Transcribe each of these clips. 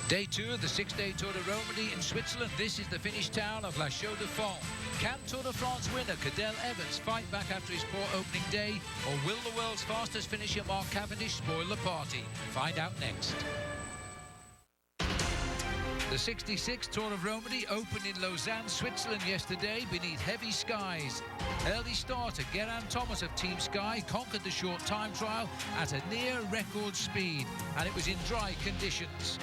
Day 2 of the 6-day Tour de Romandie in Switzerland. This is the Finnish town of Chaux-de-Fonds. Can Tour de France winner Cadel Evans fight back after his poor opening day? Or will the world's fastest finisher Mark Cavendish spoil the party? Find out next. The 66th Tour of Romandie opened in Lausanne, Switzerland yesterday beneath heavy skies. Early starter Geraint Thomas of Team Sky conquered the short time trial at a near record speed, and it was in dry conditions.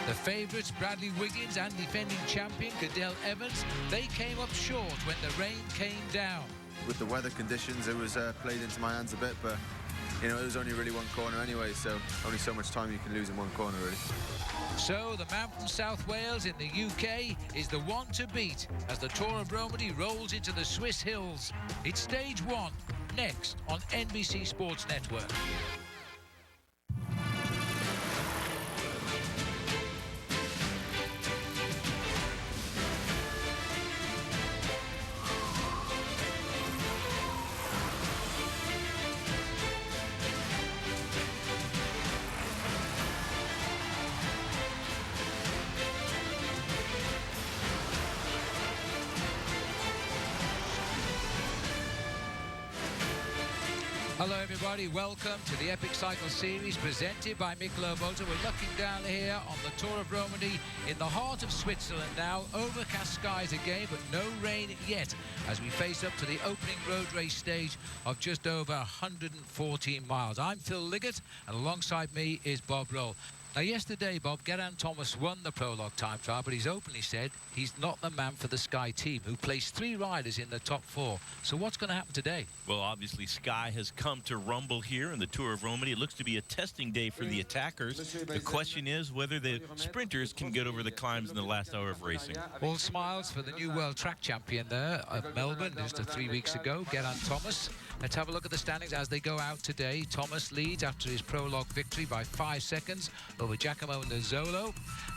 The favourites Bradley Wiggins and defending champion Cadel Evans, they came up short when the rain came down. With the weather conditions, it was played into my hands a bit, but you know, it was only really one corner anyway, so only so much time you can lose in one corner, really. So the man from South Wales in the UK is the one to beat as the Tour of Romandie rolls into the Swiss hills. It's stage 1, next on NBC Sports Network. Hello everybody, welcome to the Epic Cycle Series presented by Michelob Ultra. We're looking down here on the Tour of Romandie in the heart of Switzerland now. Overcast skies again, but no rain yet as we face up to the opening road race stage of just over 114 miles. I'm Phil Liggett and alongside me is Bob Roll. Now yesterday, Bob, Geraint Thomas won the prologue time trial, but he's openly said he's not the man for the Sky team, who placed 3 riders in the top 4. So what's going to happen today? Well, obviously, Sky has come to rumble here in the Tour of Romandie. It looks to be a testing day for the attackers. The question is whether the sprinters can get over the climbs in the last hour of racing. All smiles for the new world track champion there of Melbourne just 3 weeks ago, Geraint Thomas. Let's have a look at the standings as they go out today. Thomas leads after his prologue victory by 5 seconds over Giacomo Nizzolo.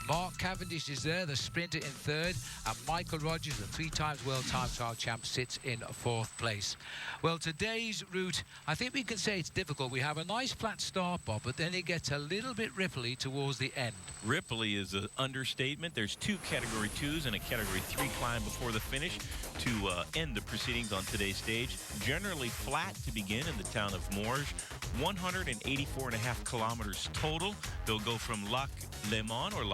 Mark Cavendish is there, the sprinter, in 3rd, and Michael Rogers, the 3-times world time trial champ, sits in 4th place. Well, today's route, I think we can say it's difficult. We have a nice flat start, Bob, but then it gets a little bit ripply towards the end. Ripply is an understatement. There's 2 Category 2s and a Category 3 climb before the finish to end the proceedings on today's stage. Generally flat to begin in the town of Morges. 184.5 kilometers total. They'll go from Lac Léman, or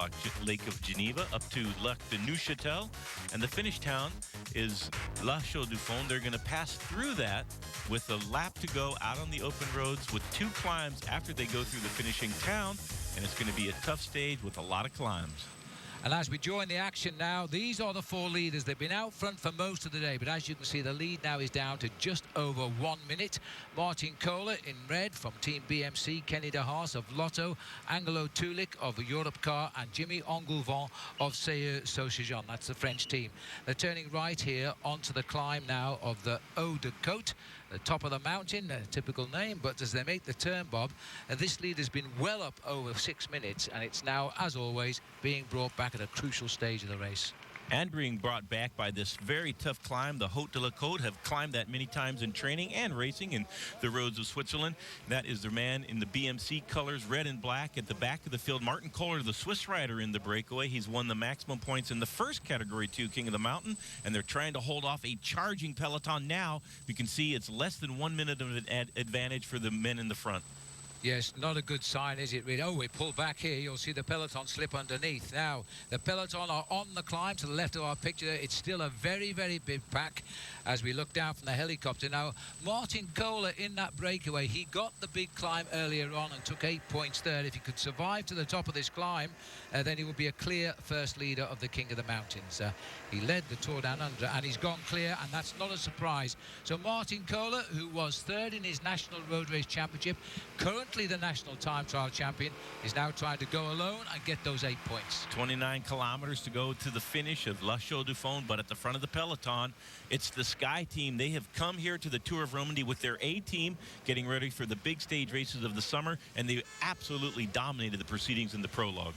Lake of Geneva, up to Lac de Neuchâtel, and the finish town is La Chaux-de-Fonds. They're going to pass through that with a lap to go out on the open roads with 2 climbs after they go through the finishing town, and it's going to be a tough stage with a lot of climbs. And as we join the action now, these are the 4 leaders. They've been out front for most of the day, but as you can see, the lead now is down to just over 1 minute. Martin Kohler in red from Team BMC, Kenny de Haas of Lotto, Angelo Tulik of Europcar, and Jimmy Engoulevent of CE Sauchigeon. That's the French team. They're turning right here onto the climb now of the Haut de Côte, the top of the mountain, a typical name, but as they make the turn, Bob, this lead has been well up over 6 minutes, and it's now, as always, being brought back at a crucial stage of the race. And being brought back by this very tough climb. The Haut de la Côte have climbed that many times in training and racing in the roads of Switzerland. That is the man in the BMC colors, red and black, at the back of the field. Martin Kohler, the Swiss rider in the breakaway. He's won the maximum points in the first Category 2 King of the Mountain, and they're trying to hold off a charging peloton now. You can see it's less than 1 minute of an advantage for the men in the front. Yes, not a good sign, is it really? Oh, we pull back here. You'll see the peloton slip underneath. Now, the peloton are on the climb to the left of our picture. It's still a very, very big pack as we look down from the helicopter. Now, Martin Kohler in that breakaway, he got the big climb earlier on and took 8 points there. If he could survive to the top of this climb, then he would be a clear first leader of the King of the Mountains. He led the Tour Down Under, and he's gone clear, and that's not a surprise. So Martin Kohler, who was 3rd in his National Road Race Championship, currently the National Time Trial Champion, is now trying to go alone and get those 8 points. 29 kilometers to go to the finish of La Chaux-de-Fonds, but at the front of the peloton, it's the Sky team. They have come here to the Tour of Romandie with their A team, getting ready for the big stage races of the summer, and they absolutely dominated the proceedings in the prologue.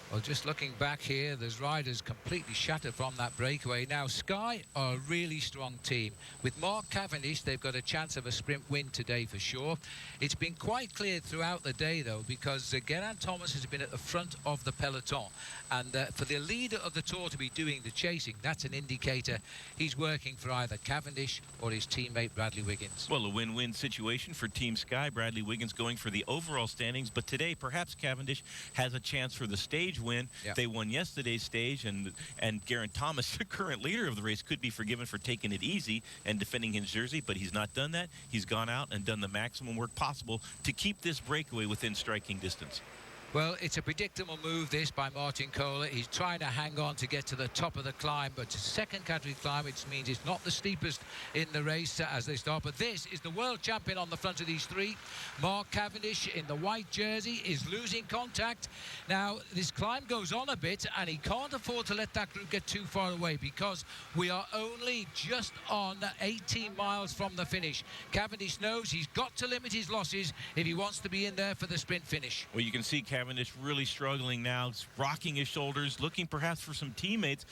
Well, just looking back here, there's riders completely shattered from that breakaway. Now, Sky are a really strong team. With Mark Cavendish, they've got a chance of a sprint win today for sure. It's been quite clear throughout the day, though, because Geraint Thomas has been at the front of the peloton. And for the leader of the Tour to be doing the chasing, that's an indicator he's working for either Cavendish or his teammate Bradley Wiggins. Well, a win-win situation for Team Sky. Bradley Wiggins going for the overall standings, but today perhaps Cavendish has a chance for the stage win. Yep. They won yesterday's stage, and Geraint Thomas, the current leader of the race, could be forgiven for taking it easy and defending his jersey, but he's not done that. He's gone out and done the maximum work possible to keep this breakaway within striking distance. Well, it's a predictable move, this, by Martin Kohler. He's trying to hang on to get to the top of the climb, but second category climb, which means it's not the steepest in the race as they start. But this is the world champion on the front of these three. Mark Cavendish in the white jersey is losing contact. Now, this climb goes on a bit, and he can't afford to let that group get too far away because we are only just on 18 miles from the finish. Cavendish knows he's got to limit his losses if he wants to be in there for the sprint finish. Well, you can see Cavendish really struggling now, rocking his shoulders, looking perhaps for some teammates.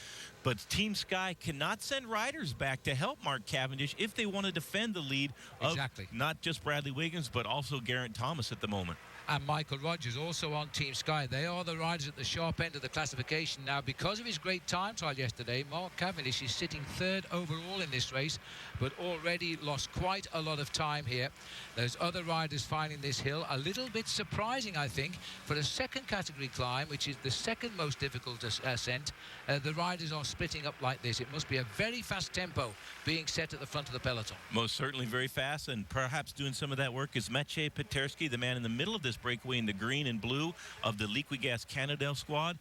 But Team Sky cannot send riders back to help Mark Cavendish if they want to defend the lead of not just Bradley Wiggins, but also Geraint Thomas at the moment. And Michael Rogers also on Team Sky. They are the riders at the sharp end of the classification. Now, because of his great time trial yesterday, Mark Cavendish is sitting third overall in this race, but already lost quite a lot of time here. There's other riders finding this hill a little bit surprising, I think, for a second category climb, which is the second most difficult ascent. The riders are splitting up like this. It must be a very fast tempo being set at the front of the peloton. Most certainly very fast, and perhaps doing some of that work is Maciej Peterski, the man in the middle of this breakaway in the green and blue of the Liquigas Cannondale squad.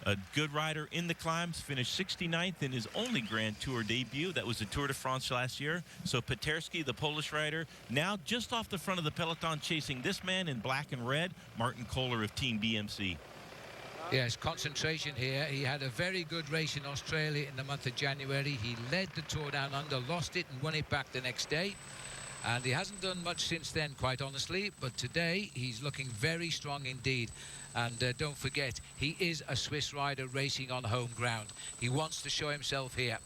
A good rider in the climbs, finished 69th in his only Grand Tour debut. That was the Tour de France last year. So Peterski, the Polish rider, now just off the front of the peloton, chasing this man in black and red, Martin Kohler of Team BMC. Yes, concentration here. He had a very good race in Australia in the month of January. He led the Tour Down Under, lost it and won it back the next day. And he hasn't done much since then, quite honestly. But today, he's looking very strong indeed. And don't forget, he is a Swiss rider racing on home ground. He wants to show himself here.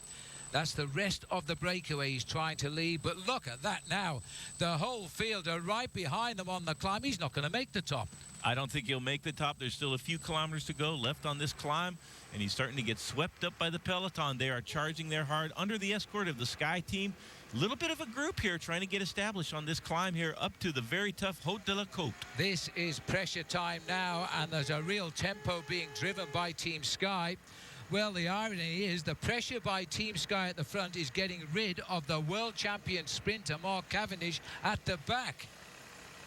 That's the rest of the breakaway he's trying to lead. But look at that now. The whole field are right behind him on the climb. He's not going to make the top. I don't think he'll make the top. There's still a few kilometers to go left on this climb, and he's starting to get swept up by the peloton. They are charging their hard under the escort of the Sky team. A little bit of a group here trying to get established on this climb here up to the very tough Haute de la Côte. This is pressure time now, and there's a real tempo being driven by Team Sky. Well, the irony is the pressure by Team Sky at the front is getting rid of the world champion sprinter Mark Cavendish at the back.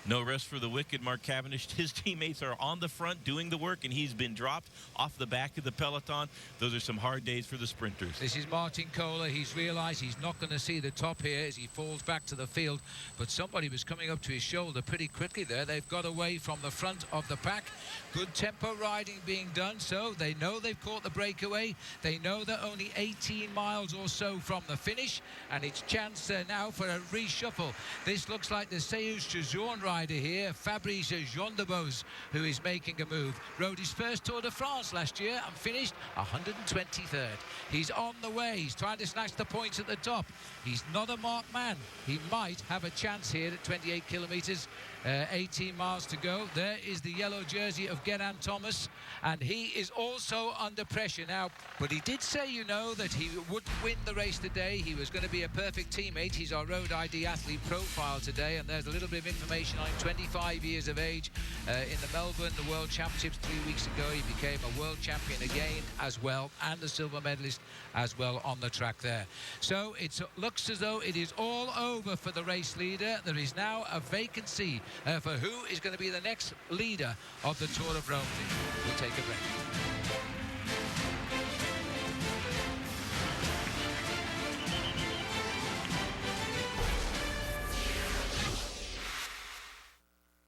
No rest for the wicked Mark Cavendish. His teammates are on the front doing the work, and he's been dropped off the back of the peloton. Those are some hard days for the sprinters. This is Martin Kohler. He's realised he's not going to see the top here as he falls back to the field. But somebody was coming up to his shoulder pretty quickly there. They've got away from the front of the pack. Good tempo riding being done. So they know they've caught the breakaway. They know they're only 18 miles or so from the finish. And it's chance now for a reshuffle. This looks like the Seychelles rider here, Fabrice Gendebos, who is making a move. Rode his first Tour de France last year and finished 123rd. He's on the way. He's trying to snatch the points at the top. He's not a marked man. He might have a chance here at 28 kilometres. 18 miles to go. There is the yellow jersey of Geraint Thomas, and he is also under pressure now. But he did say, you know, that he would win the race today. He was going to be a perfect teammate. He's our Road ID athlete profile today, and there's a little bit of information on him. 25 years of age. In the Melbourne, the World Championships 3 weeks ago, he became a world champion again as well, and a silver medalist as well on the track there. So it looks as though it is all over for the race leader. There is now a vacancy for who is going to be the next leader of the Tour of Romandie. We'll take a break.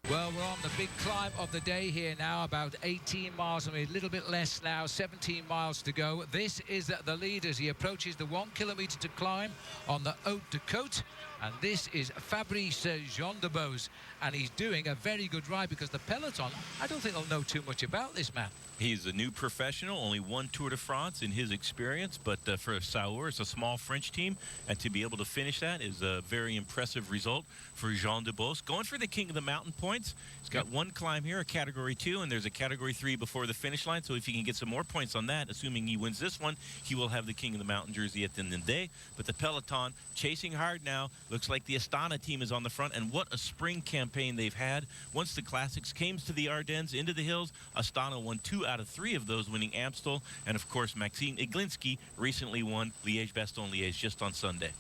Well, we're on the big climb of the day here now, about 18 miles, I mean, a little bit less now, 17 miles to go. This is the leader as he approaches the 1 kilometre to climb on the Haute de Côte. And this is Fabrice Jean-de-Beauce, and he's doing a very good ride because the peloton, I don't think they'll know too much about this man. He's a new professional, only one Tour de France in his experience, but for Sauer, it's a small French team, and to be able to finish that is a very impressive result for Jean-de-Beauce. Going for the King of the Mountain points. He's got one climb here, a Category 2, and there's a Category 3 before the finish line, so if he can get some more points on that, assuming he wins this one, he will have the King of the Mountain jersey at the end of the day. But the peloton chasing hard now. Looks like the Astana team is on the front, and what a spring campaign they've had. Once the Classics came to the Ardennes, into the hills, Astana won 2 out of 3 of those, winning Amstel, and of course Maxime Iglinski recently won Liège-Bastogne-Liège just on Sunday.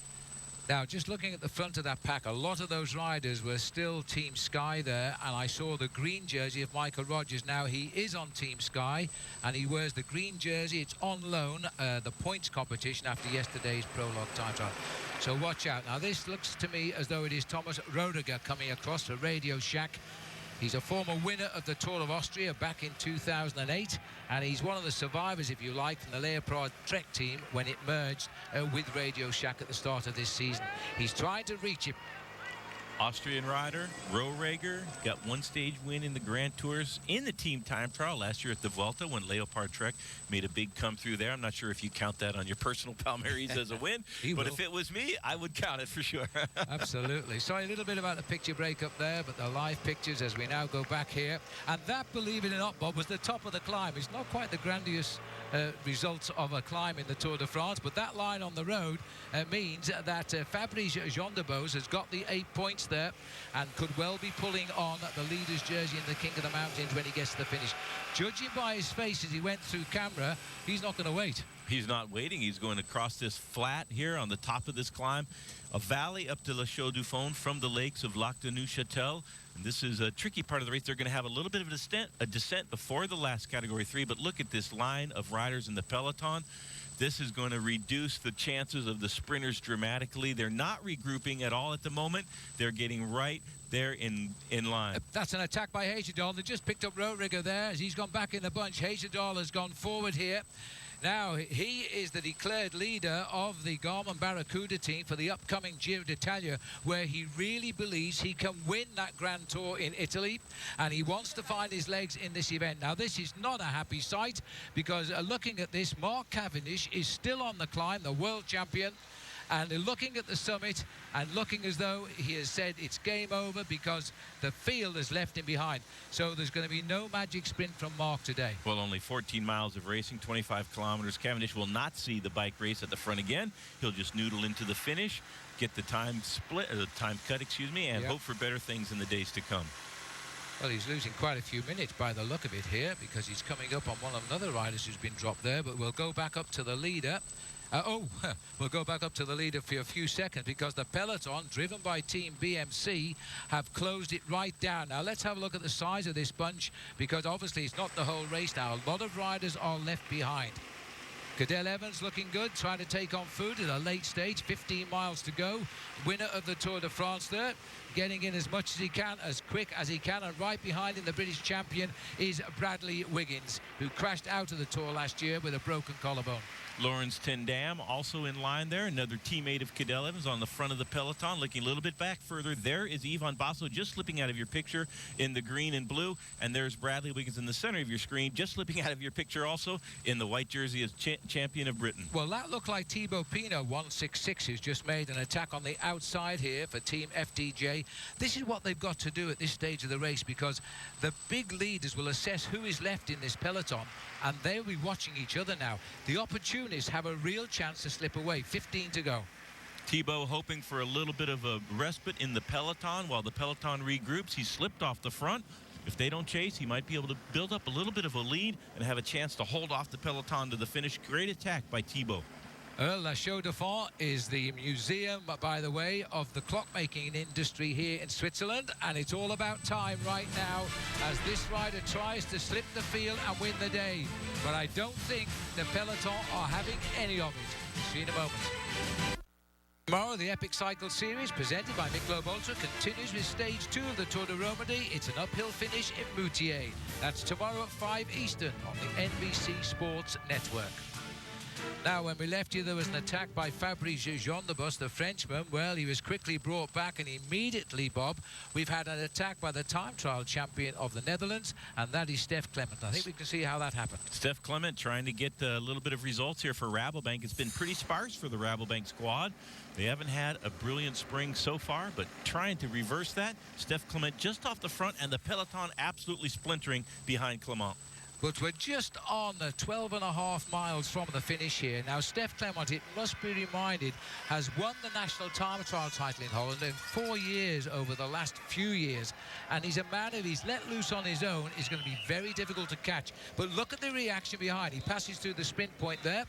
Now, just looking at the front of that pack, a lot of those riders were still Team Sky there, and I saw the green jersey of Michael Rogers. Now, he is on Team Sky, and he wears the green jersey. It's on loan, the points competition after yesterday's prologue time trial. So watch out. Now, this looks to me as though it is Thomas Roediger coming across for Radio Shack. He's a former winner of the Tour of Austria back in 2008, and he's one of the survivors, if you like, from the Leopard Trek team when it merged with Radio Shack at the start of this season. He's trying to reach it. Austrian rider, Roediger, got one stage win in the Grand Tours in the team time trial last year at the Vuelta when Leopard Trek made a big come through there. I'm not sure if you count that on your personal Palmares as a win, but if it was me, I would count it for sure. Absolutely. Sorry, a little bit about the picture breakup there, but the live pictures as we now go back here. And that, believe it or not, Bob, was the top of the climb. It's not quite the grandiose results of a climb in the Tour de France, but that line on the road means that Fabrice Jean-de-Beauce has got the 8 points there and could well be pulling on the leader's jersey in the King of the Mountains when he gets to the finish. Judging by his face as he went through camera, he's not going to wait. He's not waiting. He's going to cross this flat here on the top of this climb, a valley up to the Chaux-de-Fonds from the lakes of Lac de Neuchâtel. And this is a tricky part of the race. They're going to have a little bit of a descent before the last Category 3, but look at this line of riders in the peloton. This is going to reduce the chances of the sprinters dramatically. They're not regrouping at all at the moment. They're getting right there in line. That's an attack by Hagedal. They just picked up Roediger there as he's gone back in the bunch. Hagedal has gone forward here. Now, he is the declared leader of the Garmin Barracuda team for the upcoming Giro d'Italia, where he really believes he can win that Grand Tour in Italy, and he wants to find his legs in this event. Now, this is not a happy sight, because looking at this, Mark Cavendish is still on the climb, the world champion, and looking at the summit and looking as though he has said it's game over because the field has left him behind. So there's going to be no magic sprint from Mark today. Well, only 14 miles of racing, 25 kilometers. Cavendish will not see the bike race at the front again. He'll just noodle into the finish, get the time split, or the time cut, excuse me, and hope for better things in the days to come. Well, he's losing quite a few minutes by the look of it here because he's coming up on one of another riders who's been dropped there, but we'll go back up to the leader. We'll go back up to the leader for a few seconds because the peloton, driven by Team BMC, have closed it right down. Now, let's have a look at the size of this bunch because obviously it's not the whole race now. A lot of riders are left behind. Cadel Evans looking good, trying to take on food at a late stage, 15 miles to go. Winner of the Tour de France there, getting in as much as he can, as quick as he can, and right behind him, the British champion is Bradley Wiggins, who crashed out of the Tour last year with a broken collarbone. Lawrence Tendam also in line there, another teammate of Cadel Evans on the front of the peloton, looking a little bit back further. There is Ivan Basso just slipping out of your picture in the green and blue, and there's Bradley Wiggins in the center of your screen, just slipping out of your picture also in the white jersey as champion of Britain. Well, that looked like Thibaut Pinot, 166, who's just made an attack on the outside here for Team FDJ. This is what they've got to do at this stage of the race because the big leaders will assess who is left in this peloton, and they'll be watching each other now. The opportunists have a real chance to slip away. 15 to go. Thibaut hoping for a little bit of a respite in the peloton while the peloton regroups. He slipped off the front. If they don't chase, he might be able to build up a little bit of a lead and have a chance to hold off the peloton to the finish. Great attack by Thibaut. La Chaux-de-Fonds is the museum, by the way, of the clockmaking industry here in Switzerland, and it's all about time right now as this rider tries to slip the field and win the day. But I don't think the peloton are having any of it. See you in a moment. Tomorrow, the Epic Cycle Series, presented by Michelob Ultra, continues with Stage 2 of the Tour de Romandie. It's an uphill finish in Moutier. That's tomorrow at 5 Eastern on the NBC Sports Network. Now, when we left you, there was an attack by Fabrice Jean-de-Bus, the Frenchman. Well, he was quickly brought back, and immediately, Bob, we've had an attack by the time trial champion of the Netherlands, and that is Stef Clement. I think we can see how that happened. Stef Clement trying to get a little bit of results here for Rabobank. It's been pretty sparse for the Rabobank squad. They haven't had a brilliant spring so far, but trying to reverse that. Stef Clement just off the front, and the peloton absolutely splintering behind Clement. But we're just on the 12.5 miles from the finish here. Now, Stef Clement, it must be reminded, has won the national time trial title in Holland in 4 years over the last few years. And he's a man, if he's let loose on his own, is going to be very difficult to catch. But look at the reaction behind. He passes through the sprint point there,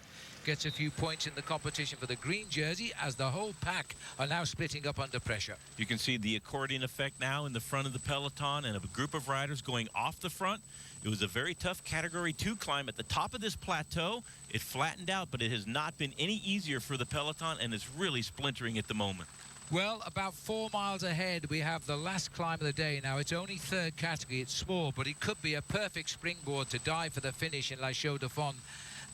gets a few points in the competition for the green jersey as the whole pack are now splitting up under pressure. You can see the accordion effect now in the front of the peloton and a group of riders going off the front. It was a very tough Category 2 climb at the top of this plateau. It flattened out, but it has not been any easier for the peloton, and it's really splintering at the moment. Well, about 4 miles ahead, we have the last climb of the day. Now, it's only third category. It's small, but it could be a perfect springboard to dive for the finish in Chaux-de-Fonds.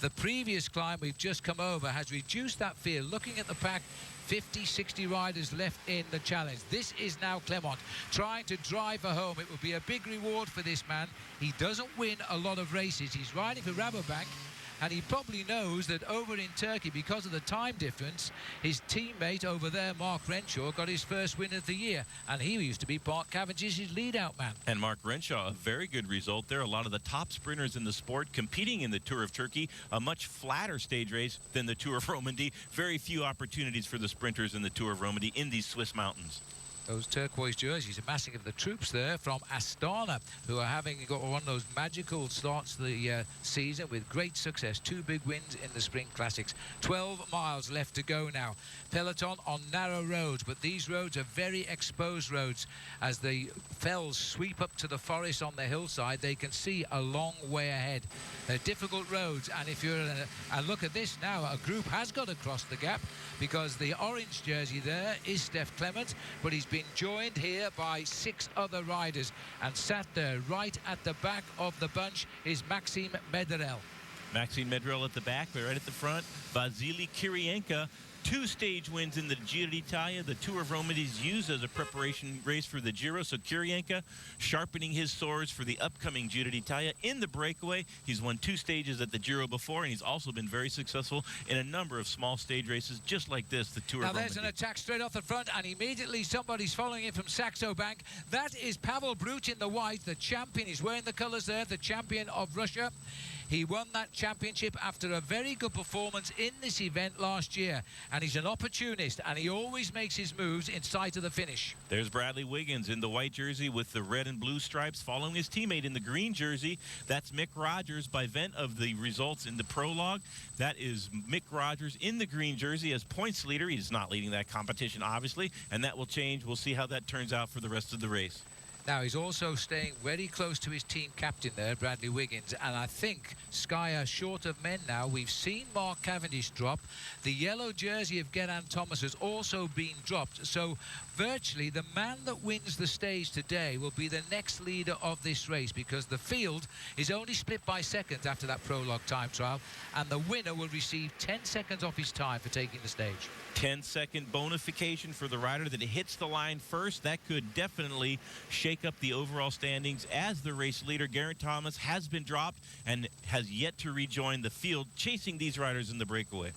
The previous climb we've just come over has reduced that field. Looking at the pack, 50, 60 riders left in the challenge. This is now Clement trying to drive for home. It will be a big reward for this man. He doesn't win a lot of races. He's riding for Rabobank, and he probably knows that over in Turkey, because of the time difference, his teammate over there, Mark Renshaw, got his first win of the year, and he used to be Mark Cavendish's lead-out man. And Mark Renshaw, a very good result there. A lot of the top sprinters in the sport competing in the Tour of Turkey, a much flatter stage race than the Tour of Romandie. Very few opportunities for the sprinters in the Tour of Romandie in these Swiss mountains. Those turquoise jerseys, a massing of the troops there from Astana, who are having got one of those magical starts to the season with great success. 2 big wins in the Spring Classics. 12 miles left to go now. Peloton on narrow roads, but these roads are very exposed roads. As the fells sweep up to the forest on the hillside, they can see a long way ahead. They're difficult roads, and if you're and look at this now, a group has got to cross the gap, because the orange jersey there is Stef Clement, but he's been joined here by 6 other riders, and sat there right at the back of the bunch is Maxime Medrel. Maxime Medrel at the back, but right at the front, Vasily Kirienka. 2 stage wins in the Giro d'Italia. The Tour of Romandie is used as a preparation race for the Giro. So Kirienka sharpening his swords for the upcoming Giro d'Italia in the breakaway. He's won 2 stages at the Giro before, and he's also been very successful in a number of small stage races just like this, the Tour of Romandie. Now there's an attack straight off the front, and immediately somebody's following him from Saxo Bank. That is Pavel Brut in the white, the champion. He's wearing the colours there, the champion of Russia. He won that championship after a very good performance in this event last year. And he's an opportunist, and he always makes his moves in sight of the finish. There's Bradley Wiggins in the white jersey with the red and blue stripes, following his teammate in the green jersey. That's Mick Rogers. By vent of the results in the prologue, that is Mick Rogers in the green jersey as points leader. He's not leading that competition, obviously, and that will change. We'll see how that turns out for the rest of the race. Now, he's also staying very close to his team captain there, Bradley Wiggins. And I think Sky are short of men now. We've seen Mark Cavendish drop. The yellow jersey of Geraint Thomas has also been dropped. So virtually the man that wins the stage today will be the next leader of this race, because the field is only split by seconds after that prologue time trial. And the winner will receive 10 seconds off his time for taking the stage. 10-second bonification for the rider that hits the line first. That could definitely shake up the overall standings, as the race leader, Geraint Thomas, has been dropped and has yet to rejoin the field, chasing these riders in the breakaway.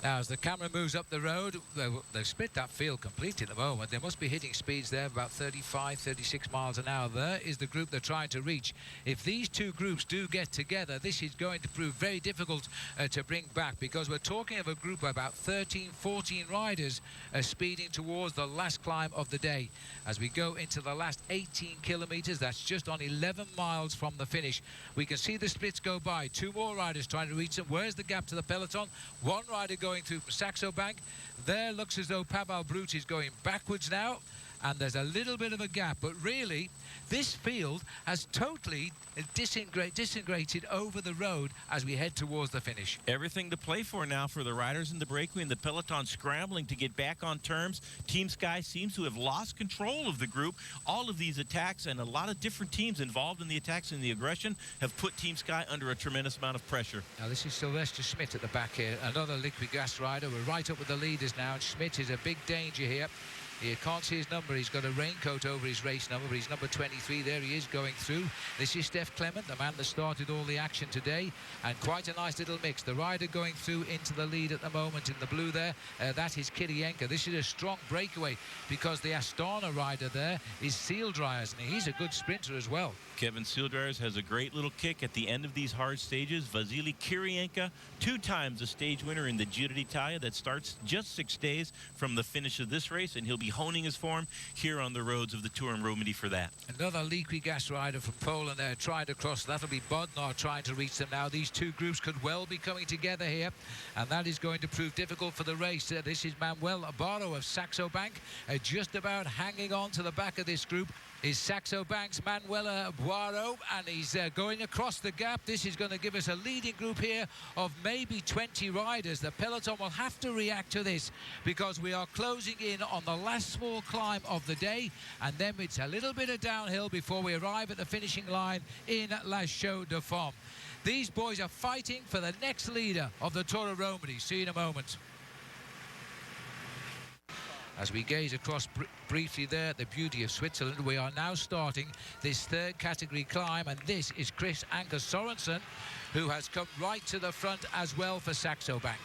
Now, as the camera moves up the road, they've split that field completely at the moment. They must be hitting speeds there of about 35, 36 miles an hour. There is the group they're trying to reach. If these 2 groups do get together, this is going to prove very difficult to bring back, because we're talking of a group of about 13, 14 riders speeding towards the last climb of the day. As we go into the last 18 kilometers, that's just on 11 miles from the finish. We can see the splits go by. 2 more riders trying to reach them. Where's the gap to the peloton? 1 rider going through from Saxo Bank. There looks as though Pavel Brut is going backwards now. and there's a little bit of a gap, but really this field has totally disintegrated over the road as we head towards the finish. Everything to play for now for the riders in the breakaway, and the peloton scrambling to get back on terms. Team Sky seems to have lost control of the group. All of these attacks and a lot of different teams involved in the attacks and the aggression have put Team Sky under a tremendous amount of pressure. Now this is Sylvester Schmidt at the back here, another liquid gas rider. We're right up with the leaders now, and Schmidt is a big danger here. You can't see his number. He's got a raincoat over his race number, but he's number 23. There he is going through. This is Steph Clement, the man that started all the action today, and quite a nice little mix. The rider going through into the lead at the moment in the blue there, that is Kirienka. This is a strong breakaway because the Astana rider there is Seal Dryers, and he's a good sprinter as well. Kevin Seal Dryers has a great little kick at the end of these hard stages. Vasily Kirienka, 2 times a stage winner in the Giro d'Italia that starts just 6 days from the finish of this race, and he'll be honing his form here on the roads of the Tour in Romandie for that. Another liquid gas rider from Poland there trying to cross. That'll be Bodnar trying to reach them now. These two groups could well be coming together here, and that is going to prove difficult for the race. This is Manuel Barro of Saxo Bank, just about hanging on to the back of this group is Saxo Bank's Manuel Barro, and he's going across the gap. This is going to give us a leading group here of maybe 20 riders. The peloton will have to react to this because we are closing in on the last small climb of the day, and then it's a little bit of downhill before we arrive at the finishing line in La Chaux-de-Fonds. These boys are fighting for the next leader of the Tour of Romandie. See you in a moment. As we gaze across briefly there at the beauty of Switzerland, we are now starting this 3rd category climb, and this is Chris Anker Sorensen, who has come right to the front as well for Saxo Bank.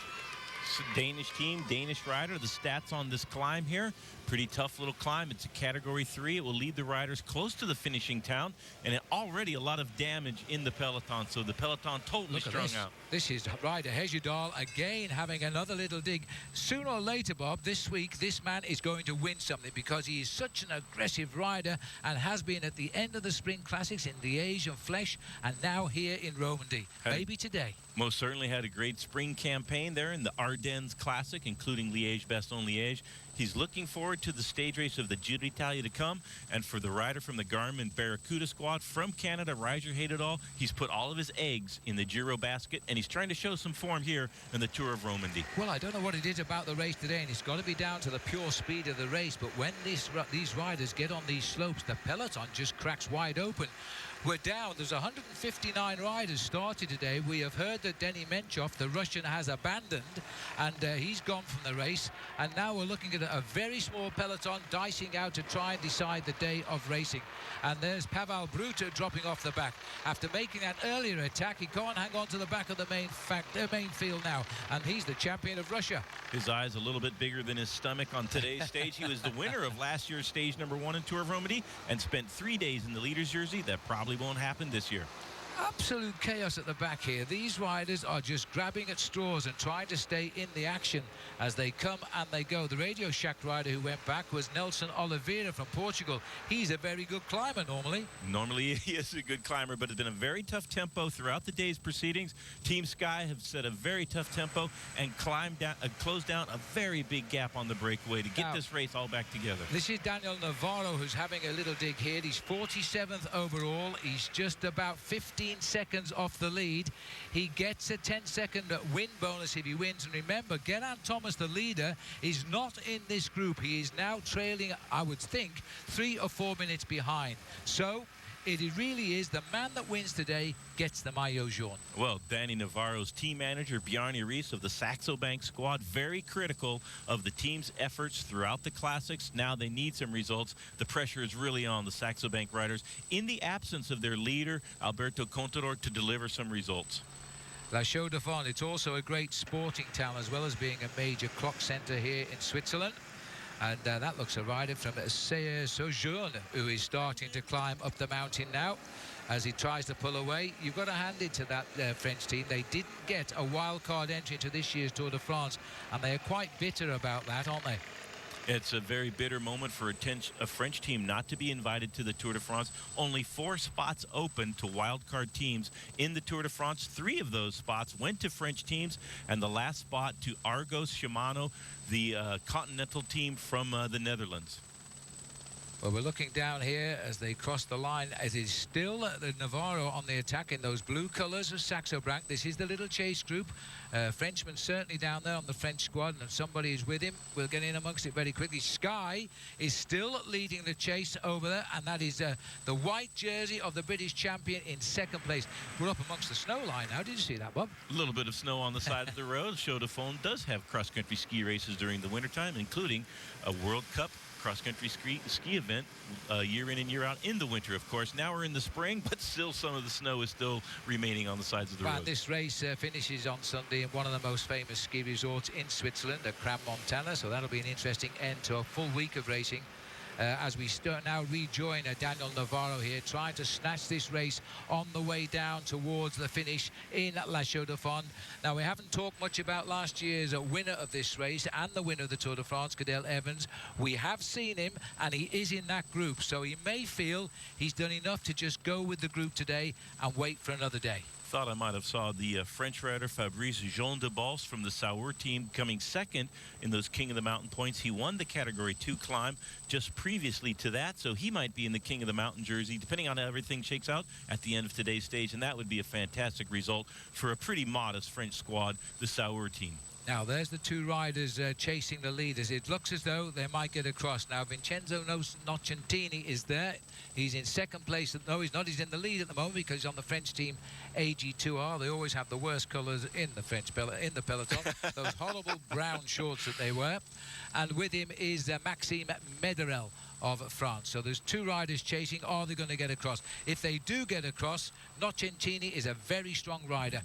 Danish team, Danish rider. The stats on this climb here, pretty tough little climb. It's a category 3. It will lead the riders close to the finishing town, and already a lot of damage in the peloton, so the peloton totally strung out. This is rider Hejudal again having another little dig. Sooner or later, Bob, this week this man is going to win something because he is such an aggressive rider and has been at the end of the Spring Classics in Liège and Flèche, and now here in Romandie. Maybe today. Most certainly had a great spring campaign there in the Ardennes Classic, including Liège-Bastogne-Liège. He's looking forward to the stage race of the Giro d'Italia to come, and for the rider from the Garmin Barracuda squad from Canada, Reijer Heyerdahl, he's put all of his eggs in the Giro basket, and he's trying to show some form here in the Tour of Romandie. Well, I don't know what it is about the race today, and it's got to be down to the pure speed of the race, but when these riders get on these slopes, the peloton just cracks wide open. We're down. There's 159 riders started today. We have heard that Denis Menchov, the Russian, has abandoned, and he's gone from the race. And now we're looking at a very small peloton dicing out to try and decide the day of racing. And there's Pavel Bruta dropping off the back. After making that earlier attack, he can't hang on to the back of the main field now. And he's the champion of Russia. His eyes a little bit bigger than his stomach on today's stage. He was the winner of last year's stage #1 in Tour of Romandie and spent 3 days in the leader's jersey. That probably won't happen this year. Absolute chaos at the back here. These riders are just grabbing at straws and trying to stay in the action as they come and they go. The Radio Shack rider who went back was Nelson Oliveira from Portugal. He's a very good climber normally. Normally he is a good climber, but it's been a very tough tempo throughout the day's proceedings. Team Sky have set a very tough tempo and closed down a very big gap on the breakaway to get this race all back together. This is Daniel Navarro who's having a little dig here. He's 47th overall. He's just about 15 seconds off the lead. He gets a 10-second win bonus if he wins. And remember, Geraint Thomas, the leader, is not in this group. He is now trailing, I would think, 3 or 4 minutes behind. So it really is the man that wins today gets the maillot jaune. Well, Danny Navarro's team manager, Bjarne Riis of the Saxo Bank squad, very critical of the team's efforts throughout the classics. Now they need some results. The pressure is really on the Saxo Bank riders in the absence of their leader, Alberto Contador, to deliver some results. La Chaux-de-Fonds, it's also a great sporting town as well as being a major clock centre here in Switzerland. And that looks a rider from Sojourn who is starting to climb up the mountain now as he tries to pull away. You've got to hand it to that French team. They didn't get a wild card entry into this year's Tour de France, and they are quite bitter about that, aren't they? It's a very bitter moment for a French team not to be invited to the Tour de France. Only 4 spots open to wildcard teams in the Tour de France. 3 of those spots went to French teams, and the last spot to Argos Shimano, the continental team from the Netherlands. Well, we're looking down here as they cross the line. As it's still the Navarro on the attack in those blue colours of Saxo Branc. This is the little chase group. Frenchman certainly down there on the French squad, and somebody is with him. We'll get in amongst it very quickly. Sky is still leading the chase over there, and that is the white jersey of the British champion in second place. We're up amongst the snow line now. Did you see that, Bob? A little bit of snow on the side of the road. Chaux-de-Fonds does have cross-country ski races during the wintertime, including a World Cup cross-country ski event year in and year out in the winter, of course. Now we're in the spring, but still some of the snow is still remaining on the sides of the road. This race finishes on Sunday in one of the most famous ski resorts in Switzerland, at Crans-Montana, so that'll be an interesting end to a full week of racing. As we now rejoin Daniel Navarro here, trying to snatch this race on the way down towards the finish in La Chaux-de-Fonds. Now, we haven't talked much about last year's winner of this race and the winner of the Tour de France, Cadel Evans. We have seen him, and he is in that group, so he may feel he's done enough to just go with the group today and wait for another day. Thought I might have saw the French rider Fabrice Jean de Balse from the Sauer team coming second in those King of the Mountain points. He won the Category 2 climb just previously to that, so he might be in the King of the Mountain jersey, depending on how everything shakes out at the end of today's stage, and that would be a fantastic result for a pretty modest French squad, the Sauer team. Now, there's the two riders chasing the leaders. It looks as though they might get across. Now, Vincenzo Nocentini is there. He's in second place. No, he's not. He's in the lead at the moment because he's on the French team AG2R. They always have the worst colours in the peloton. Those horrible brown shorts that they wear. And with him is Maxime Mederel of France. So there's two riders chasing. Are they going to get across? If they do get across, Nocentini is a very strong rider.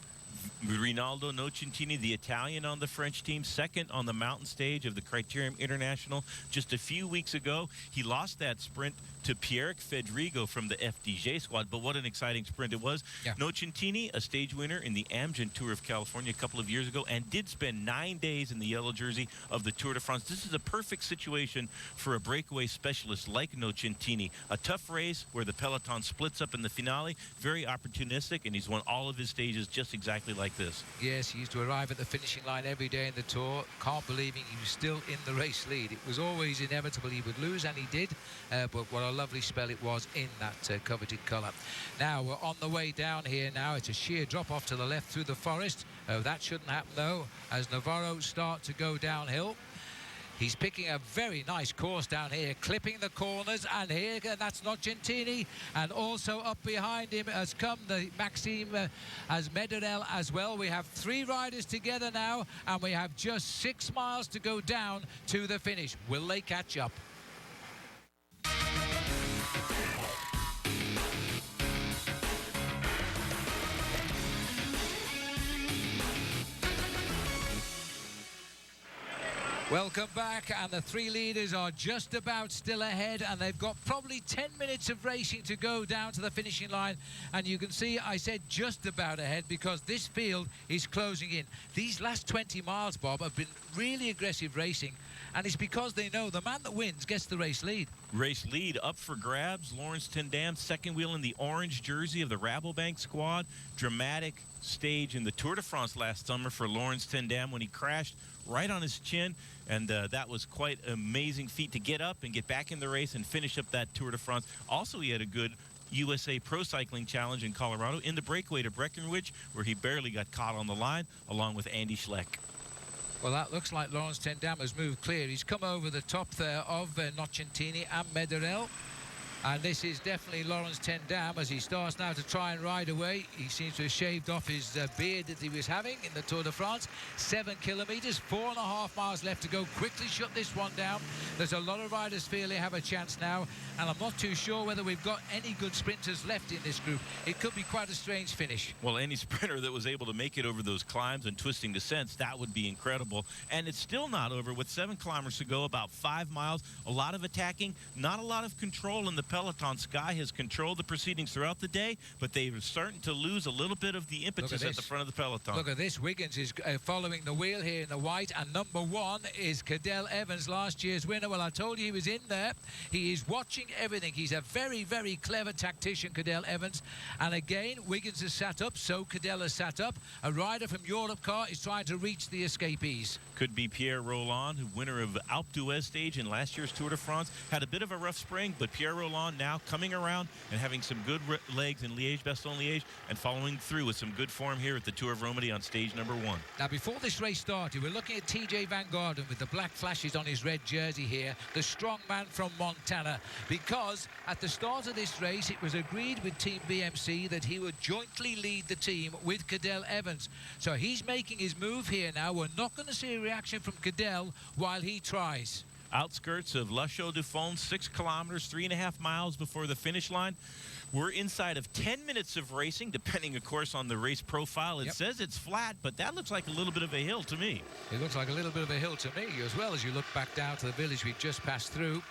Rinaldo Nocentini, the Italian on the French team, second on the mountain stage of the Criterium International. Just a few weeks ago, he lost that sprint to Pierre Fedrigo from the FDJ squad, but what an exciting sprint it was. Yeah. Nocentini, a stage winner in the Amgen Tour of California a couple of years ago, and did spend 9 days in the yellow jersey of the Tour de France. This is a perfect situation for a breakaway specialist like Nocentini. A tough race where the peloton splits up in the finale, very opportunistic, and he's won all of his stages just exactly like this. Yes, he used to arrive at the finishing line every day in the Tour. Can't believe he was still in the race lead. It was always inevitable he would lose, and he did, but what a lovely spell it was in that coveted colour. Now, we're on the way down here now. It's a sheer drop off to the left through the forest. That shouldn't happen, though, as Navarro start to go downhill. He's picking a very nice course down here, clipping the corners, and here, that's Nocentini, and also up behind him has come the Maxime as Mederel as well. We have three riders together now, and we have just 6 miles to go down to the finish. Will they catch up? Welcome back, and the three leaders are just about still ahead, and they've got probably 10 minutes of racing to go down to the finishing line. And you can see I said just about ahead because this field is closing in. These last 20 miles, Bob, have been really aggressive racing, and it's because they know the man that wins gets the race lead. Race lead up for grabs. Laurens ten Dam, second wheel in the orange jersey of the Rabobank squad. Dramatic stage in the Tour de France last summer for Laurens ten Dam when he crashed right on his chin, and that was quite an amazing feat to get up and get back in the race and finish up that Tour de France. Also, he had a good USA Pro Cycling Challenge in Colorado in the breakaway to Breckenridge, where he barely got caught on the line, along with Andy Schleck. Well, that looks like Laurens ten Dam has moved clear. He's come over the top there of Nocentini and Mederel. And this is definitely Laurens ten Dam as he starts now to try and ride away. He seems to have shaved off his beard that he was having in the Tour de France. 7 kilometres, 4.5 miles left to go. Quickly shut this one down. There's a lot of riders feel they have a chance now, and I'm not too sure whether we've got any good sprinters left in this group. It could be quite a strange finish. Well, any sprinter that was able to make it over those climbs and twisting descents, that would be incredible. And it's still not over with 7 kilometers to go, about 5 miles. A lot of attacking, not a lot of control in the peloton. Sky has controlled the proceedings throughout the day, but they're starting to lose a little bit of the impetus at the front of the peloton. Look at this. Wiggins is following the wheel here in the white, and number 1 is Cadell Evans, last year's winner. Well, I told you he was in there. He is watching everything. He's a very, very clever tactician, Cadell Evans. And again, Wiggins has sat up, so Cadell has sat up. A rider from Europe car is trying to reach the escapees. Could be Pierre Rolland, who winner of Alpe d'Huez stage in last year's Tour de France. Had a bit of a rough spring, but Pierre Rolland now coming around and having some good legs in Liège-Bastogne-Liège and following through with some good form here at the Tour of Romandie on stage number 1. Now, before this race started, we're looking at TJ Van Garderen with the black flashes on his red jersey here, the strong man from Montana, because at the start of this race, it was agreed with Team BMC that he would jointly lead the team with Cadell Evans. So he's making his move here now. We're not going to see a reaction from Cadell while he tries. Outskirts of La Chaux-de-Fonds, 6 kilometers, 3.5 miles before the finish line. We're inside of 10 minutes of racing, depending, of course, on the race profile. It says it's flat, but that looks like a little bit of a hill to me. It looks like a little bit of a hill to me, as well as you look back down to the village we've just passed through.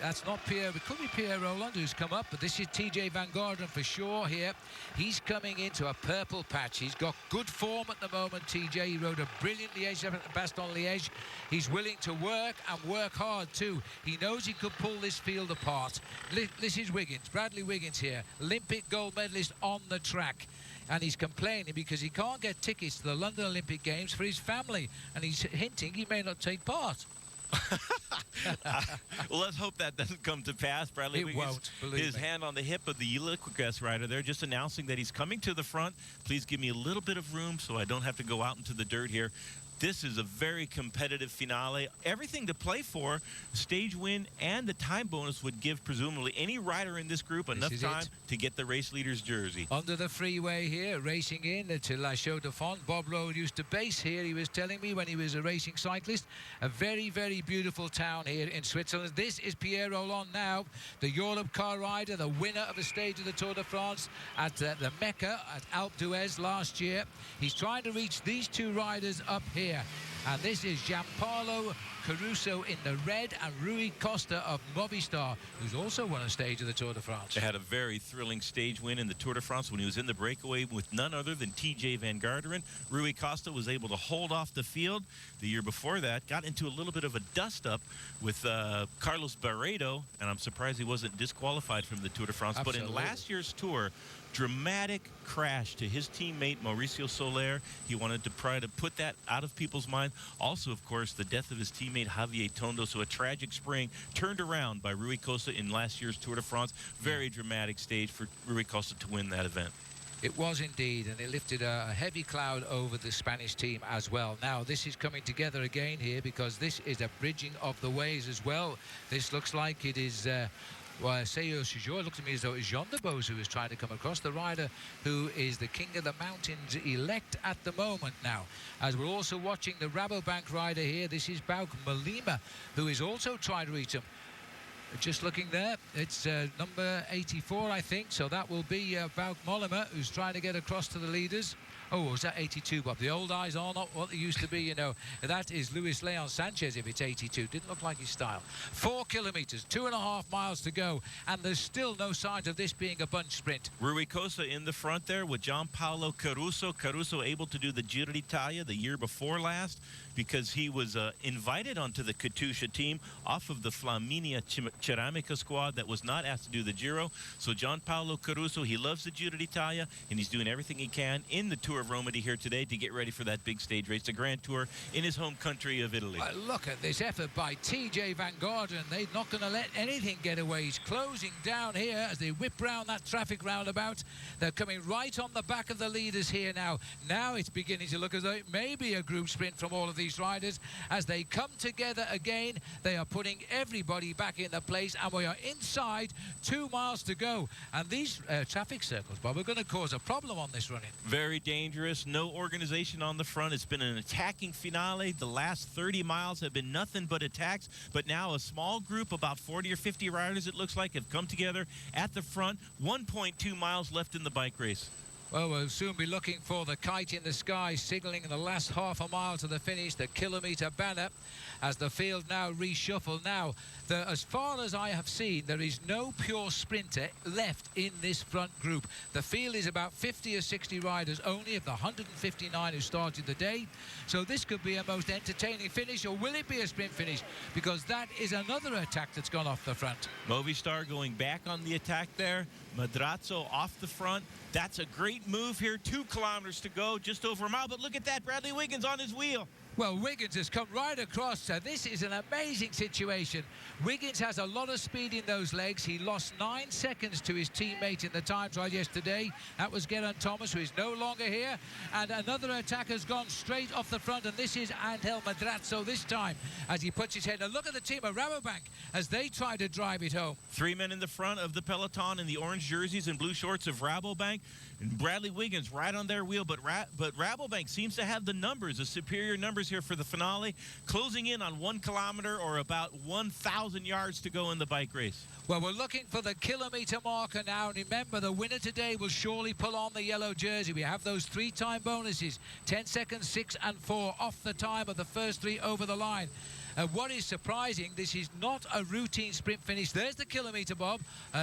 That's not Pierre. It could be Pierre Rolland who's come up, but this is TJ Van Garderen for sure here. He's coming into a purple patch. He's got good form at the moment, TJ. He rode a brilliant Liège-Bastogne-Liège. He's willing to work and work hard too. He knows he could pull this field apart. This is Wiggins, Bradley Wiggins here, Olympic gold medalist on the track. And he's complaining because he can't get tickets to the London Olympic Games for his family. And he's hinting he may not take part. Well, let's hope that doesn't come to pass. Bradley Wiggins, won't, believe his me. hand on the hip of the Liquigas rider there, just announcing that he's coming to the front. Please give me a little bit of room so I don't have to go out into the dirt here. This is a very competitive finale. Everything to play for. Stage win and the time bonus would give presumably any rider in this group enough time to get the race leader's jersey. Under the freeway here, racing in to La Chaux-de-Fonds. Bob Rowe used to base here, he was telling me, when he was a racing cyclist. A very, very beautiful town here in Switzerland. This is Pierre Rolland now, the Europe car rider, the winner of a stage of the Tour de France at the Mecca at Alpe d'Huez last year. He's trying to reach these 2 riders up here. And this is Gianpaolo Caruso in the red and Rui Costa of Movistar, who's also won a stage of the Tour de France. They had a very thrilling stage win in the Tour de France when he was in the breakaway with none other than TJ Van Garderen. Rui Costa was able to hold off the field. The year before that, got into a little bit of a dust-up with Carlos Barredo, and I'm surprised he wasn't disqualified from the Tour de France. Absolutely. But in last year's Tour, dramatic crash to his teammate Mauricio Soler. He wanted to try to put that out of people's mind. Also, of course, the death of his teammate Javier Tondo. So a tragic spring turned around by Rui Costa in last year's Tour de France. Very dramatic stage for Rui Costa to win that event. It was indeed, and it lifted a heavy cloud over the Spanish team as well. Now, this is coming together again here because this is a bridging of the ways as well. This looks like it is... Well, Seo Sujo, it looks to me as though it's Jean de Bose who is trying to come across, the rider who is the King of the Mountains elect at the moment now. As we're also watching the Rabobank rider here, this is Bauke Mollema, who is also trying to reach him. Just looking there, it's number 84, I think, so that will be Bauke Mollema, who's trying to get across to the leaders. Oh, was that 82, Bob? The old eyes are not what they used to be, you know. That is Luis Leon Sanchez if it's 82. Didn't look like his style. 4 kilometers, 2.5 miles to go, and there's still no signs of this being a bunch sprint. Rui Costa in the front there with Gianpaolo Caruso. Caruso able to do the Giro d'Italia the year before last because he was invited onto the Katusha team off of the Flaminia Ceramica squad that was not asked to do the Giro. So Gianpaolo Caruso, he loves the Giro d'Italia, and he's doing everything he can in the Tour of Romandie here today to get ready for that big stage race, the Grand Tour in his home country of Italy. Look at this effort by TJ Van Garderen. They're not going to let anything get away. He's closing down here as they whip round that traffic roundabout. They're coming right on the back of the leaders here now. Now it's beginning to look as though it may be a group sprint from all of these riders. As they come together again, they are putting everybody back in the place, and we are inside 2 miles to go. And these traffic circles, Bob, are going to cause a problem on this running. Very dangerous. No organization on the front. It's been an attacking finale. The last 30 miles have been nothing but attacks, but now a small group, about 40 or 50 riders, it looks like, have come together at the front. 1.2 miles left in the bike race. Well, we'll soon be looking for the kite in the sky, signalling the last half a mile to the finish, the kilometre banner, as the field now reshuffle. Now, as far as I have seen, there is no pure sprinter left in this front group. The field is about 50 or 60 riders only of the 159 who started the day. So this could be a most entertaining finish, or will it be a sprint finish? Because that is another attack that's gone off the front. Movistar going back on the attack there. Madrazo off the front. That's a great move here. 2 kilometers to go, just over a mile. But look at that, Bradley Wiggins on his wheel. Well, Wiggins has come right across. So this is an amazing situation. Wiggins has a lot of speed in those legs. He lost 9 seconds to his teammate in the time trial yesterday. That was Geraint Thomas, who is no longer here. And another attack has gone straight off the front. And this is Angel Madrazo this time as he puts his head. And look at the team of Rabobank as they try to drive it home. 3 men in the front of the peloton in the orange jerseys and blue shorts of Rabobank. And Bradley Wiggins right on their wheel, but Rabobank seems to have the numbers, the superior numbers here for the finale, closing in on 1 kilometer or about 1,000 yards to go in the bike race. Well, we're looking for the kilometre marker now. And remember, the winner today will surely pull on the yellow jersey. We have those 3-time bonuses, 10 seconds, 6 and 4 off the time of the first 3 over the line. What is surprising, this is not a routine sprint finish. There's the kilometre, Bob,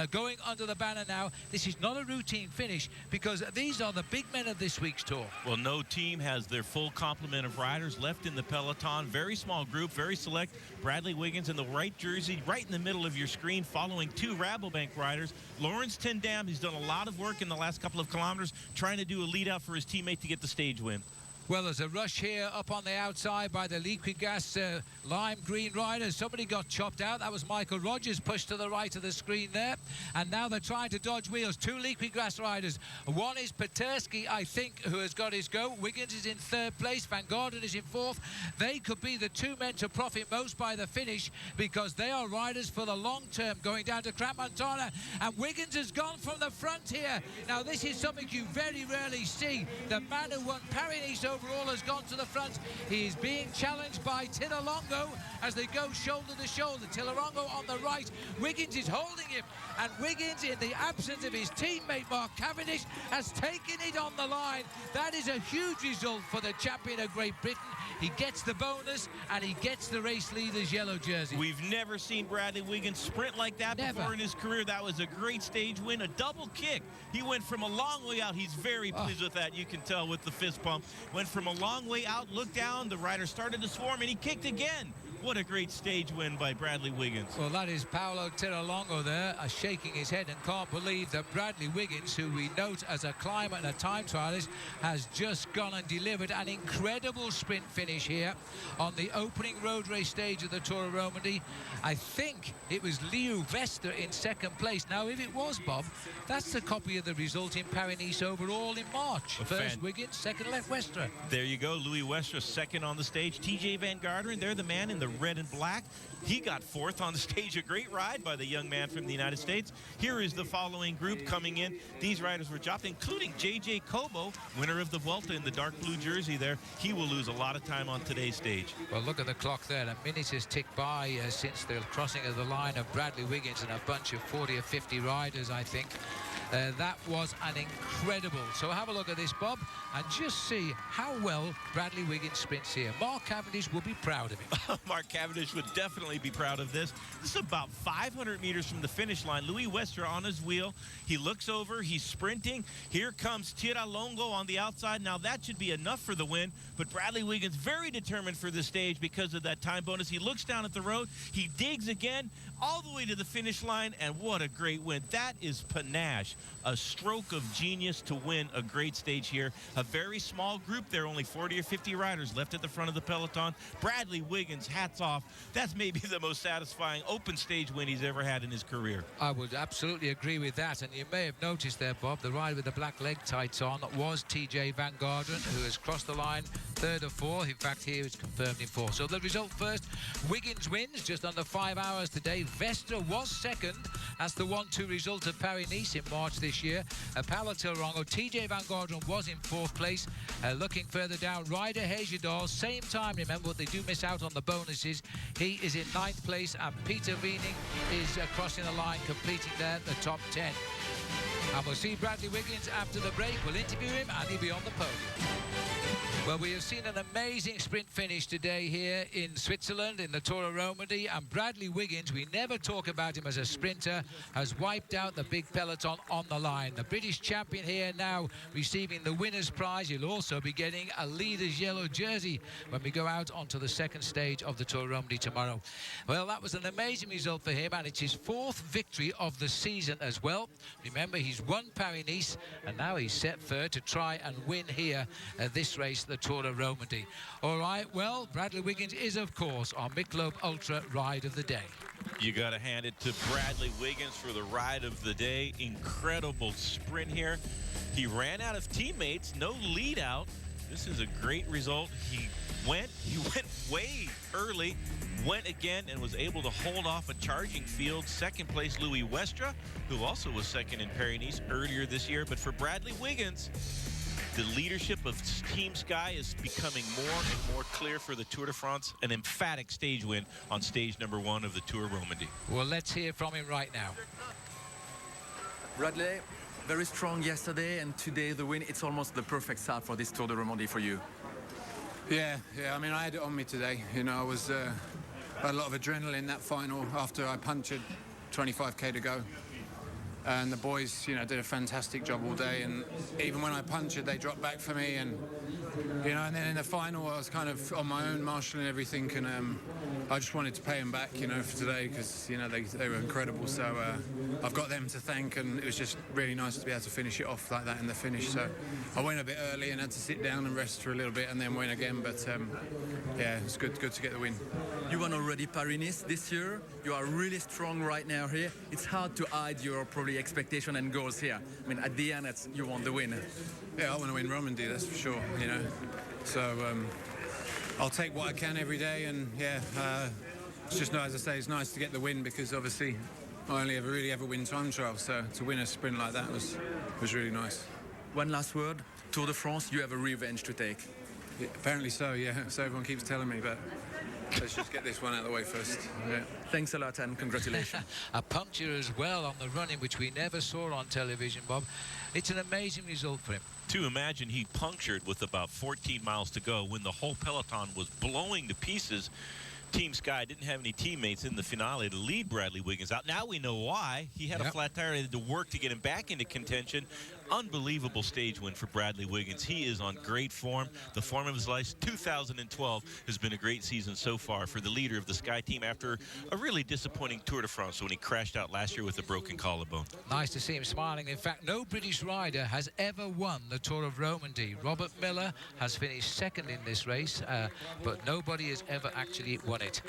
going under the banner now. This is not a routine finish because these are the big men of this week's tour. Well, no team has their full complement of riders left in the peloton. Very small group, very select. Bradley Wiggins in the right jersey, right in the middle of your screen, following 2 Rabobank riders. Lawrence Tendam, he's done a lot of work in the last couple of kilometers, trying to do a lead out for his teammate to get the stage win. Well, there's a rush here up on the outside by the Liquigas lime green riders. Somebody got chopped out. That was Michael Rogers, pushed to the right of the screen there. And now they're trying to dodge wheels. 2 Liquigas riders. One is Petersky, I think, who has got his go. Wiggins is in 3rd place. Van Garderen is in 4th. They could be the 2 men to profit most by the finish because they are riders for the long term going down to Crans-Montana. And Wiggins has gone from the front here. Now, this is something you very rarely see. The man who won Paris-Nice overall has gone to the front. He is being challenged by Tilalongo as they go shoulder to shoulder. Tilalongo on the right. Wiggins is holding him. And Wiggins, in the absence of his teammate Mark Cavendish, has taken it on the line. That is a huge result for the champion of Great Britain. He gets the bonus and he gets the race leader's yellow jersey. We've never seen Bradley Wiggins sprint like that before in his career. That was a great stage win, a double kick. He went from a long way out. He's very pleased with that. You can tell with the fist pump. Went from a long way out, looked down, the rider started to swarm, and he kicked again. What a great stage win by Bradley Wiggins. Well, that is Paolo Tilalongo there, shaking his head and can't believe that Bradley Wiggins, who we note as a climber and a time trialist, has just gone and delivered an incredible sprint finish here on the opening road race stage of the Tour of Romandie. I think it was Leo Vester in 2nd place. Now, if it was, Bob, that's the copy of the result in Paris-Nice overall in March. First Wiggins, 2nd left Westra. There you go, Louis Westra 2nd on the stage. TJ Van Garderen, they're the man in the red and black. He got 4th on the stage. A great ride by the young man from the United States. Here is the following group coming in. These riders were dropped, including J.J. Cobo, winner of the Vuelta in the dark blue jersey there. He will lose a lot of time on today's stage. Well, look at the clock there. A minute has ticked by since the crossing of the line of Bradley Wiggins and a bunch of 40 or 50 riders, I think. That was an incredible. So have a look at this, Bob, and just see how well Bradley Wiggins sprints here. Mark Cavendish will be proud of him. Mark Cavendish would definitely be proud of this. This is about 500 meters from the finish line. Louis Westra on his wheel. He looks over. He's sprinting. Here comes Tilalongo on the outside. Now, that should be enough for the win, but Bradley Wiggins very determined for the stage because of that time bonus. He looks down at the road. He digs again all the way to the finish line, and what a great win. That is panache. A stroke of genius to win a great stage here. A very small group there, only 40 or 50 riders left at the front of the peloton. Bradley Wiggins, hats off. That's maybe the most satisfying open stage win he's ever had in his career. I would absolutely agree with that. And you may have noticed there, Bob, the rider with the black leg tights on was TJ Van Garderen, who has crossed the line 3rd or 4th. In fact, here it's confirmed in 4th. So the result first, Wiggins wins just under 5 hours today. Vestra was 2nd. That's the 1-2 result of Paris-Nice in March this year. Paolo Tilalongo, TJ Van Garderen was in 4th place. Looking further down, Ryder Hejjedal, same time. Remember, they do miss out on the bonuses. He is in 9th place, and Peter Weening is crossing the line, completing there the top 10. And we'll see Bradley Wiggins after the break. We'll interview him and he'll be on the podium. Well, we have seen an amazing sprint finish today here in Switzerland in the Tour of Romandie, and Bradley Wiggins, we never talk about him as a sprinter, has wiped out the big peloton on the line. The British champion here now receiving the winner's prize. He'll also be getting a leader's yellow jersey when we go out onto the second stage of the Tour of Romandie tomorrow. Well, that was an amazing result for him, and it's his 4th victory of the season as well. Remember, he's won Paris-Nice, and now he's set third to try and win here this race, the Tour of Romandie. All right, well, Bradley Wiggins is, of course, our Michelob Ultra Ride of the Day. You got to hand it to Bradley Wiggins for the ride of the day. Incredible sprint here. He ran out of teammates, no lead out. This is a great result. He went way early, went again, and was able to hold off a charging field. Second place, Louis Westra, who also was second in Paris-Nice earlier this year. But for Bradley Wiggins, the leadership of Team Sky is becoming more and more clear for the Tour de France. An emphatic stage win on stage number 1 of the Tour of Romandie. Well, let's hear from him right now. Bradley, very strong yesterday, and today the win. It's almost the perfect start for this Tour de Romandie for you. Yeah. I mean, I had it on me today. You know, I was had a lot of adrenaline that final after I punctured 25k to go. And the boys, you know, did a fantastic job all day. And even when I punctured, they dropped back for me. And, you know, and then in the final, I was kind of on my own, marshalling everything. And I just wanted to pay them back, you know, for today because, you know, they were incredible. So I've got them to thank. And it was just really nice to be able to finish it off like that in the finish. So I went a bit early and had to sit down and rest for a little bit and then win again. But, yeah, it's good to get the win. You won already Paris-Nice this year. You are really strong right now here. It's hard to hide your probably expectation and goals here. I mean, at the end, you want the win. Yeah, I want to win Romandie, that's for sure, you know. So I'll take what I can every day, and yeah, it's just, as I say, it's nice to get the win because obviously I only really ever win time trials, so to win a sprint like that was really nice. One last word, Tour de France, you have a revenge to take. Yeah, apparently so, yeah, so everyone keeps telling me, but let's just get this one out of the way first. Yeah. Thanks a lot and congratulations. A puncture as well on the running, which we never saw on television, Bob. It's an amazing result for him. To imagine he punctured with about 14 miles to go when the whole peloton was blowing to pieces. Team Sky didn't have any teammates in the finale to lead Bradley Wiggins out. Now we know why. He had a flat tire. They had to work to get him back into contention. Unbelievable stage win for Bradley Wiggins. He is on great form. The form of his life. 2012 has been a great season so far for the leader of the Sky team after a really disappointing Tour de France when he crashed out last year with a broken collarbone. Nice to see him smiling. In fact, no British rider has ever won the Tour of Romandie. Robert Miller has finished second in this race, but nobody has ever actually won it.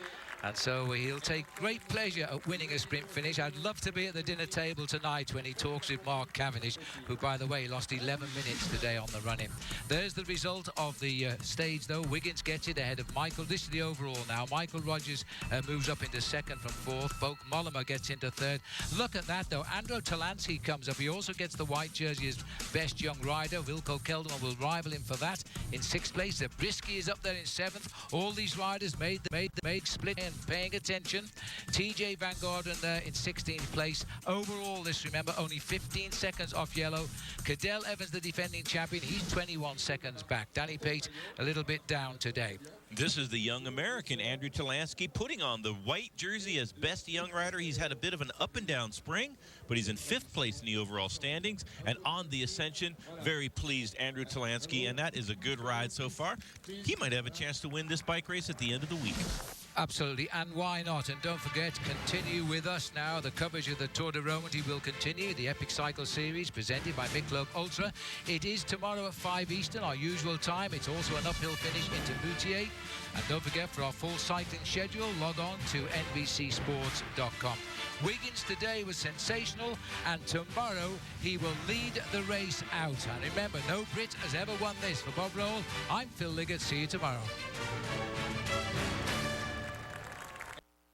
And so he'll take great pleasure at winning a sprint finish. I'd love to be at the dinner table tonight when he talks with Mark Cavendish, who, by the way, lost 11 minutes today on the run-in. There's the result of the stage, though. Wiggins gets it ahead of Michael. This is the overall now. Michael Rogers moves up into second from fourth. Boak Mollema gets into third. Look at that, though. Andrew Talansky comes up. He also gets the white jersey as best young rider. Wilco Kelderman will rival him for that. In sixth place, Zabriskie is up there in seventh. All these riders made split and paying attention. TJ Van Gordon there in 16th place. Overall, this, remember, only 15 seconds off yellow. Cadel Evans, the defending champion, he's 21 seconds back. Danny Pate a little bit down today. This is the young American, Andrew Talansky, putting on the white jersey as best young rider. He's had a bit of an up and down spring, but he's in 5th place in the overall standings. And on the Ascension, very pleased, Andrew Talansky, and that is a good ride so far. He might have a chance to win this bike race at the end of the week. Absolutely, and why not? And don't forget, continue with us now. The coverage of the Tour de Romandie will continue. The Epic Cycle Series presented by Michelob Ultra. It is tomorrow at 5 Eastern, our usual time. It's also an uphill finish into Moutier. And don't forget, for our full cycling schedule, log on to nbcsports.com. Wiggins today was sensational, and tomorrow he will lead the race out. And remember, no Brit has ever won this. For Bob Roll, I'm Phil Liggett. See you tomorrow.